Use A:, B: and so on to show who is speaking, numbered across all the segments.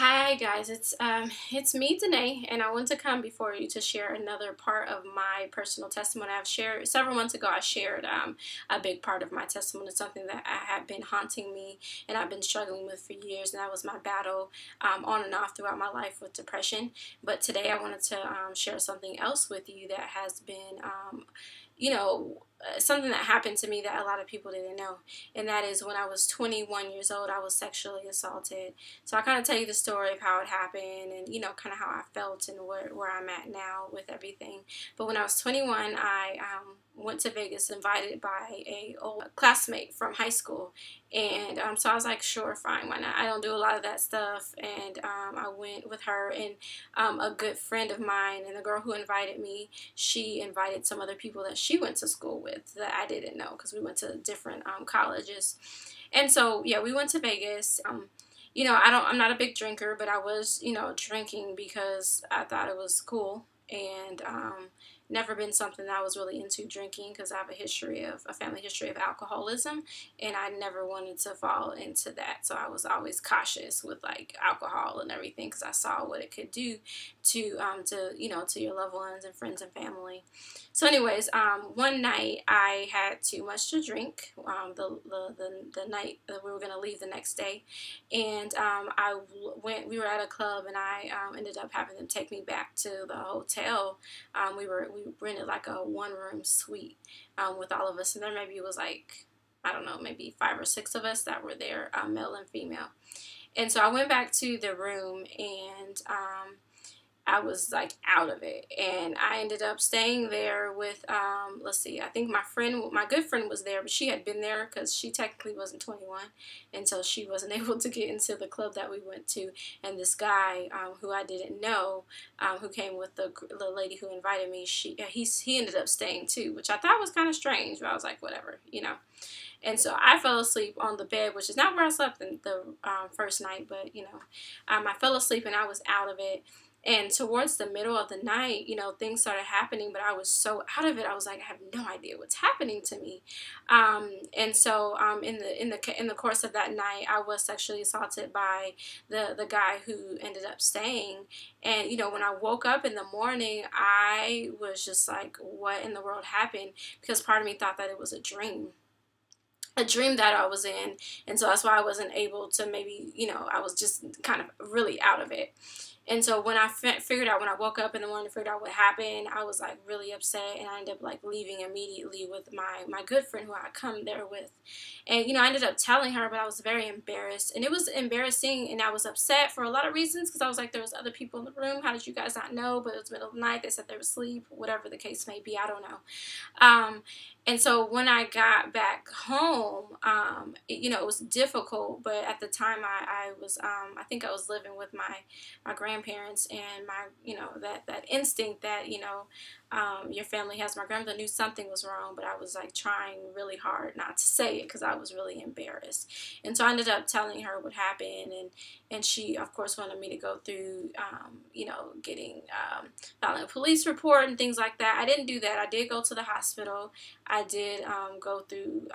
A: Hi guys, it's me Danae, and I want to come before you to share another part of my personal testimony. I've shared several months ago. I shared a big part of my testimony, something that had been haunting me and I've been struggling with for years, and that was my battle on and off throughout my life with depression. But today I wanted to share something else with you that has been, something that happened to me that a lot of people didn't know, and that is when I was 21 years old, I was sexually assaulted. So I kind of tell you the story of how it happened and, kind of how I felt and where I'm at now with everything. But when I was 21, I went to Vegas invited by a old classmate from high school. And so I was like, sure, fine, why not? I don't do a lot of that stuff. And I went with her and a good friend of mine, and the girl who invited me, she invited some other people that she went to school with that I didn't know, because we went to different colleges. And so, yeah, we went to Vegas. I'm not a big drinker, but I was, drinking because I thought it was cool, and never been something that I was really into drinking, because I have a family history of alcoholism, and I never wanted to fall into that. So I was always cautious with like alcohol and everything, because I saw what it could do to your loved ones and friends and family. So anyways, one night I had too much to drink, the night that we were going to leave the next day, and we were at a club, and I ended up having them take me back to the hotel. We rented like a one-room suite with all of us, and there maybe it was like, I don't know, maybe 5 or 6 of us that were there, male and female. And so I went back to the room, and I was like out of it, and I ended up staying there with let's see, I think my good friend was there, but she had been there because she technically wasn't 21, and so she wasn't able to get into the club that we went to. And this guy who I didn't know, who came with the lady who invited me, he ended up staying too, which I thought was kind of strange, but I was like, whatever. And so I fell asleep on the bed, which is not where I slept in the first night, but I fell asleep and I was out of it. And towards the middle of the night, things started happening, but I was so out of it. I was like, I have no idea what's happening to me. And so in the course of that night, I was sexually assaulted by the guy who ended up staying. And when I woke up in the morning, I was just like, what in the world happened? Because part of me thought that it was a dream that I was in. And so that's why I wasn't able to, maybe, I was just kind of really out of it. And so when I figured out, when I woke up in the morning and figured out what happened, I was like really upset, and I ended up like leaving immediately with my good friend who I come there with. And I ended up telling her, but I was very embarrassed, and it was embarrassing, and I was upset for a lot of reasons, because I was like, there was other people in the room. How did you guys not know? But it was middle of the night. They said they were asleep, whatever the case may be. I don't know. And so when I got back home, it was difficult, but at the time I was, I think I was living with my grandparents, and that instinct that, your family has. My grandmother knew something was wrong, but I was like trying really hard not to say it, because I was really embarrassed. And so I ended up telling her what happened, and she, of course, wanted me to go through, getting, filing a police report and things like that. I didn't do that. I did go to the hospital. I did go through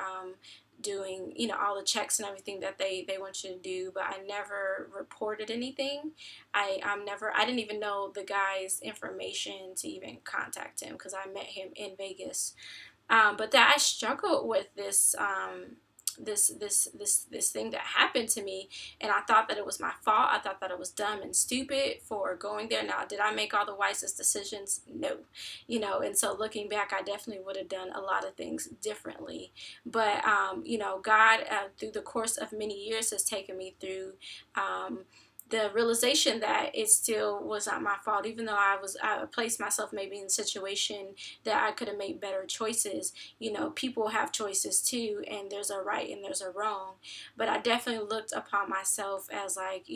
A: doing, all the checks and everything that they want you to do, but I never reported anything. I didn't even know the guy's information to even contact him, because I met him in Vegas. But that I struggled with this this thing that happened to me, and I thought that it was my fault. I thought that it was dumb and stupid for going there. Now, did I make all the wisest decisions? No. And so looking back, I definitely would have done a lot of things differently. But God, through the course of many years, has taken me through the realization that it still was not my fault, even though I placed myself maybe in a situation that I could have made better choices. People have choices too, and there's a right and there's a wrong. But I definitely looked upon myself as like,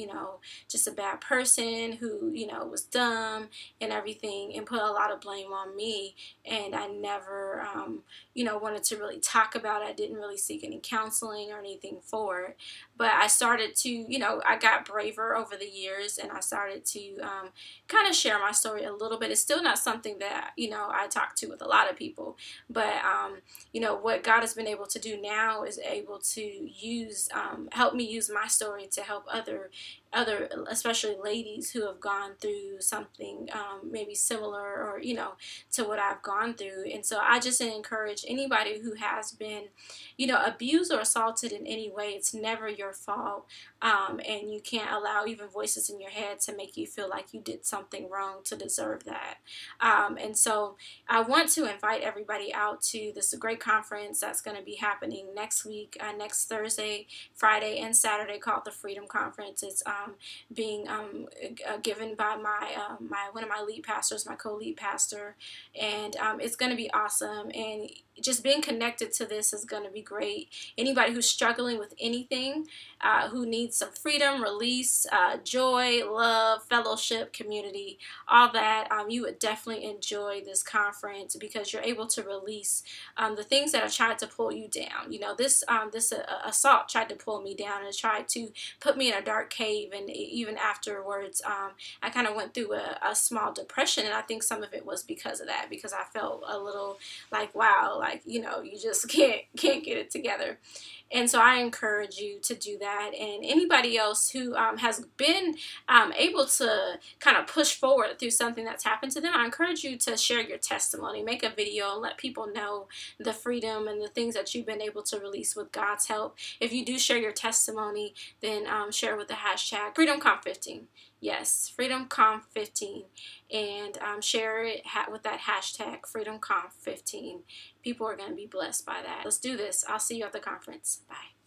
A: just a bad person who, was dumb and everything, and put a lot of blame on me. And I never, wanted to really talk about it. I didn't really seek any counseling or anything for it. but I started to, I got braver over the years, and I started to kind of share my story a little bit. It's still not something that, I talk to with a lot of people, but, what God has been able to do now is able to help me use my story to help other, especially ladies who have gone through something maybe similar, or to what I've gone through. And so I just encourage anybody who has been abused or assaulted in any way. It's never your fault, and you can't allow even voices in your head to make you feel like you did something wrong to deserve that. And so I want to invite everybody out to this great conference that's going to be happening next week, next Thursday, Friday, and Saturday, called the Freedom Conference. It's being given by one of my lead pastors, my co-lead pastor, and it's going to be awesome. And just being connected to this is going to be great. Anybody who's struggling with anything, who needs some freedom, release, joy, love, fellowship, community, all that, you would definitely enjoy this conference, because you're able to release the things that have tried to pull you down. This assault tried to pull me down and tried to put me in a dark cave, and even afterwards, I kind of went through a small depression, and I think some of it was because of that, because I felt a little like, wow, like, you just can't get it together. And so I encourage you to do that. And anybody else who has been able to kind of push forward through something that's happened to them, I encourage you to share your testimony, make a video, and let people know the freedom and the things that you've been able to release with God's help. If you do share your testimony, then share with the hashtag FreedomConf15. Yes, FreedomConf15, and share it with that hashtag FreedomConf15. People are going to be blessed by that. Let's do this. I'll see you at the conference. Bye.